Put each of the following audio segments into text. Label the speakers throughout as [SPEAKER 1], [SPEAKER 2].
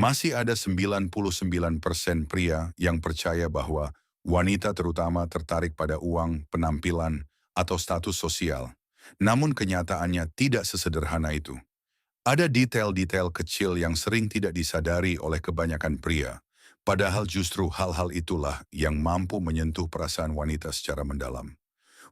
[SPEAKER 1] Masih ada 99% pria yang percaya bahwa wanita terutama tertarik pada uang, penampilan, atau status sosial. Namun kenyataannya tidak sesederhana itu. Ada detail-detail kecil yang sering tidak disadari oleh kebanyakan pria. Padahal justru hal-hal itulah yang mampu menyentuh perasaan wanita secara mendalam.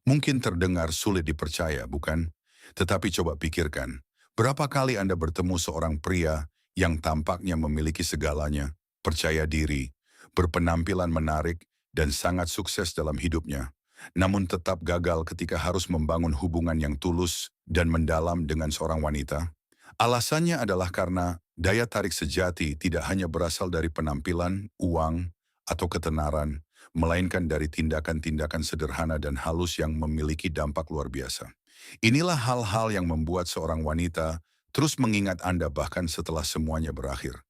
[SPEAKER 1] Mungkin terdengar sulit dipercaya, bukan? Tetapi coba pikirkan, berapa kali Anda bertemu seorang pria yang tampaknya memiliki segalanya, percaya diri, berpenampilan menarik, dan sangat sukses dalam hidupnya, namun tetap gagal ketika harus membangun hubungan yang tulus dan mendalam dengan seorang wanita? Alasannya adalah karena daya tarik sejati tidak hanya berasal dari penampilan, uang, atau ketenaran, melainkan dari tindakan-tindakan sederhana dan halus yang memiliki dampak luar biasa. Inilah hal-hal yang membuat seorang wanita terus mengingat Anda bahkan setelah semuanya berakhir.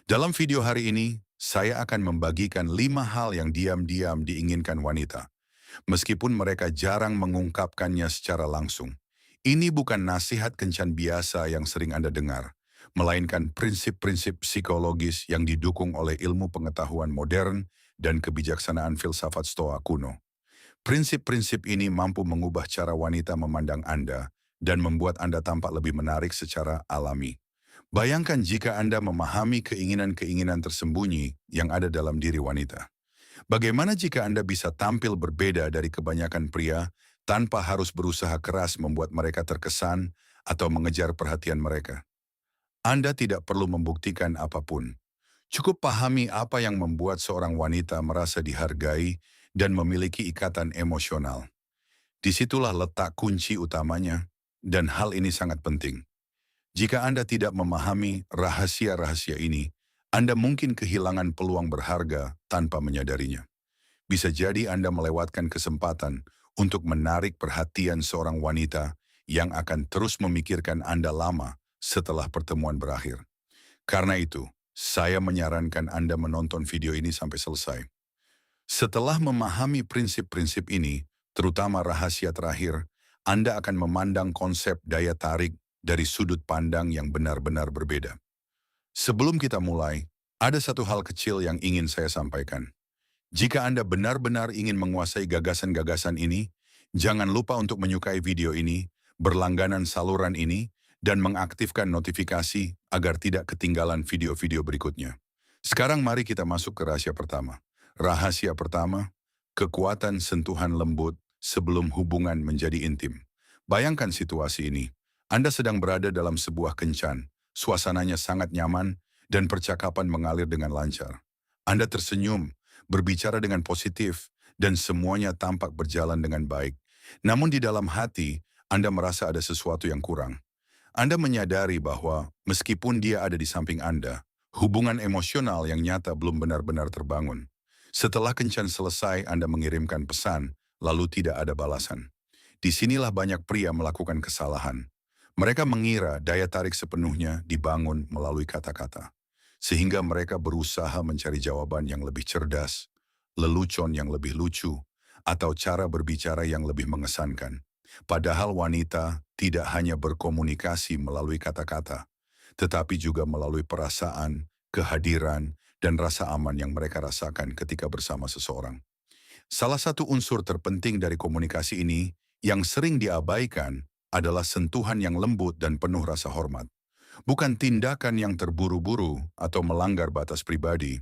[SPEAKER 1] Dalam video hari ini, saya akan membagikan 5 hal yang diam-diam diinginkan wanita, meskipun mereka jarang mengungkapkannya secara langsung. Ini bukan nasihat kencan biasa yang sering Anda dengar, melainkan prinsip-prinsip psikologis yang didukung oleh ilmu pengetahuan modern dan kebijaksanaan filsafat Stoa kuno. Prinsip-prinsip ini mampu mengubah cara wanita memandang Anda dan membuat Anda tampak lebih menarik secara alami. Bayangkan jika Anda memahami keinginan-keinginan tersembunyi yang ada dalam diri wanita. Bagaimana jika Anda bisa tampil berbeda dari kebanyakan pria tanpa harus berusaha keras membuat mereka terkesan atau mengejar perhatian mereka? Anda tidak perlu membuktikan apapun. Cukup pahami apa yang membuat seorang wanita merasa dihargai dan memiliki ikatan emosional. Disitulah letak kunci utamanya, dan hal ini sangat penting. Jika Anda tidak memahami rahasia-rahasia ini, Anda mungkin kehilangan peluang berharga tanpa menyadarinya. Bisa jadi Anda melewatkan kesempatan untuk menarik perhatian seorang wanita yang akan terus memikirkan Anda lama setelah pertemuan berakhir. Karena itu, saya menyarankan Anda menonton video ini sampai selesai. Setelah memahami prinsip-prinsip ini, terutama rahasia terakhir, Anda akan memandang konsep daya tarik dari sudut pandang yang benar-benar berbeda. Sebelum kita mulai, ada satu hal kecil yang ingin saya sampaikan. Jika Anda benar-benar ingin menguasai gagasan-gagasan ini, jangan lupa untuk menyukai video ini, berlangganan saluran ini, dan mengaktifkan notifikasi agar tidak ketinggalan video-video berikutnya. Sekarang mari kita masuk ke rahasia pertama. Rahasia pertama, kekuatan sentuhan lembut sebelum hubungan menjadi intim. Bayangkan situasi ini. Anda sedang berada dalam sebuah kencan, suasananya sangat nyaman, dan percakapan mengalir dengan lancar. Anda tersenyum, berbicara dengan positif, dan semuanya tampak berjalan dengan baik. Namun di dalam hati, Anda merasa ada sesuatu yang kurang. Anda menyadari bahwa meskipun dia ada di samping Anda, hubungan emosional yang nyata belum benar-benar terbangun. Setelah kencan selesai, Anda mengirimkan pesan, lalu tidak ada balasan. Disinilah banyak pria melakukan kesalahan. Mereka mengira daya tarik sepenuhnya dibangun melalui kata-kata. Sehingga mereka berusaha mencari jawaban yang lebih cerdas, lelucon yang lebih lucu, atau cara berbicara yang lebih mengesankan. Padahal wanita tidak hanya berkomunikasi melalui kata-kata, tetapi juga melalui perasaan, kehadiran, dan rasa aman yang mereka rasakan ketika bersama seseorang. Salah satu unsur terpenting dari komunikasi ini yang sering diabaikan adalah sentuhan yang lembut dan penuh rasa hormat. Bukan tindakan yang terburu-buru atau melanggar batas pribadi,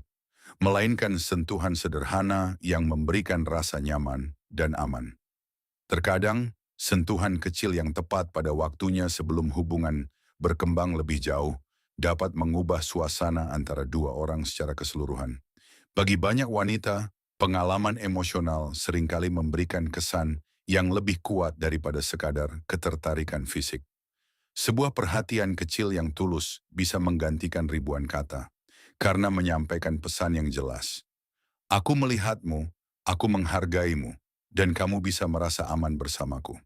[SPEAKER 1] melainkan sentuhan sederhana yang memberikan rasa nyaman dan aman. Terkadang, sentuhan kecil yang tepat pada waktunya sebelum hubungan berkembang lebih jauh dapat mengubah suasana antara dua orang secara keseluruhan. Bagi banyak wanita, pengalaman emosional seringkali memberikan kesan yang lebih kuat daripada sekadar ketertarikan fisik. Sebuah perhatian kecil yang tulus bisa menggantikan ribuan kata, karena menyampaikan pesan yang jelas. Aku melihatmu, aku menghargaimu, dan kamu bisa merasa aman bersamaku.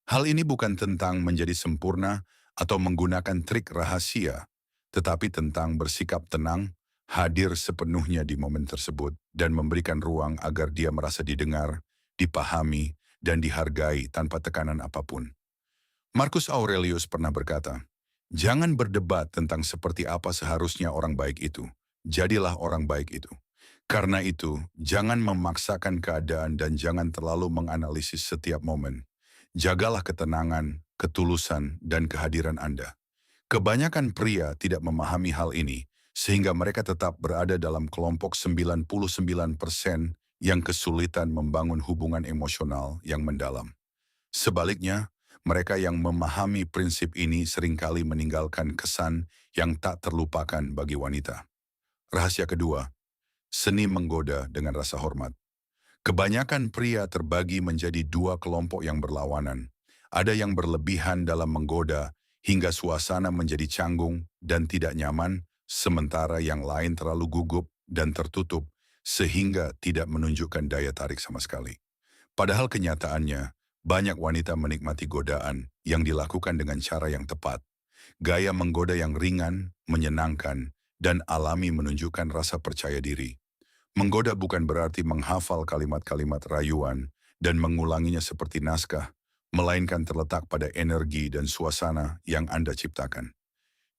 [SPEAKER 1] Hal ini bukan tentang menjadi sempurna atau menggunakan trik rahasia, tetapi tentang bersikap tenang, hadir sepenuhnya di momen tersebut, dan memberikan ruang agar dia merasa didengar, dipahami, dan dihargai tanpa tekanan apapun. Marcus Aurelius pernah berkata, Jangan berdebat tentang seperti apa seharusnya orang baik itu. Jadilah orang baik itu. Karena itu, jangan memaksakan keadaan dan jangan terlalu menganalisis setiap momen. Jagalah ketenangan, ketulusan, dan kehadiran Anda. Kebanyakan pria tidak memahami hal ini, sehingga mereka tetap berada dalam kelompok 99% yang kesulitan membangun hubungan emosional yang mendalam. Sebaliknya, mereka yang memahami prinsip ini seringkali meninggalkan kesan yang tak terlupakan bagi wanita. Rahasia kedua, seni menggoda dengan rasa hormat. Kebanyakan pria terbagi menjadi dua kelompok yang berlawanan. Ada yang berlebihan dalam menggoda hingga suasana menjadi canggung dan tidak nyaman, sementara yang lain terlalu gugup dan tertutup sehingga tidak menunjukkan daya tarik sama sekali. Padahal kenyataannya, banyak wanita menikmati godaan yang dilakukan dengan cara yang tepat. Gaya menggoda yang ringan, menyenangkan, dan alami menunjukkan rasa percaya diri. Menggoda bukan berarti menghafal kalimat-kalimat rayuan dan mengulanginya seperti naskah, melainkan terletak pada energi dan suasana yang Anda ciptakan.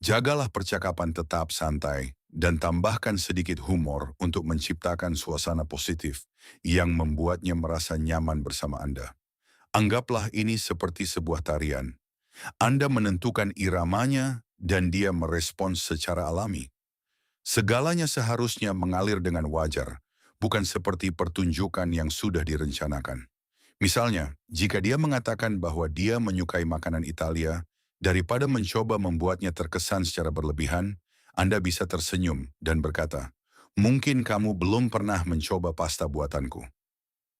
[SPEAKER 1] Jagalah percakapan tetap santai dan tambahkan sedikit humor untuk menciptakan suasana positif yang membuatnya merasa nyaman bersama Anda. Anggaplah ini seperti sebuah tarian. Anda menentukan iramanya dan dia merespons secara alami. Segalanya seharusnya mengalir dengan wajar, bukan seperti pertunjukan yang sudah direncanakan. Misalnya, jika dia mengatakan bahwa dia menyukai makanan Italia, daripada mencoba membuatnya terkesan secara berlebihan, Anda bisa tersenyum dan berkata, "Mungkin kamu belum pernah mencoba pasta buatanku."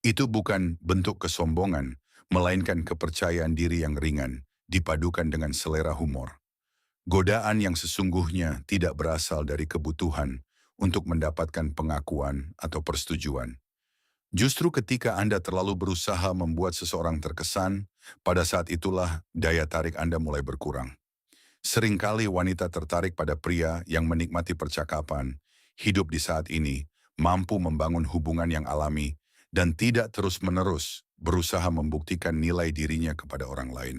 [SPEAKER 1] Itu bukan bentuk kesombongan, melainkan kepercayaan diri yang ringan, dipadukan dengan selera humor. Godaan yang sesungguhnya tidak berasal dari kebutuhan untuk mendapatkan pengakuan atau persetujuan. Justru ketika Anda terlalu berusaha membuat seseorang terkesan, pada saat itulah daya tarik Anda mulai berkurang. Seringkali wanita tertarik pada pria yang menikmati percakapan, hidup di saat ini, mampu membangun hubungan yang alami, dan tidak terus-menerus berusaha membuktikan nilai dirinya kepada orang lain.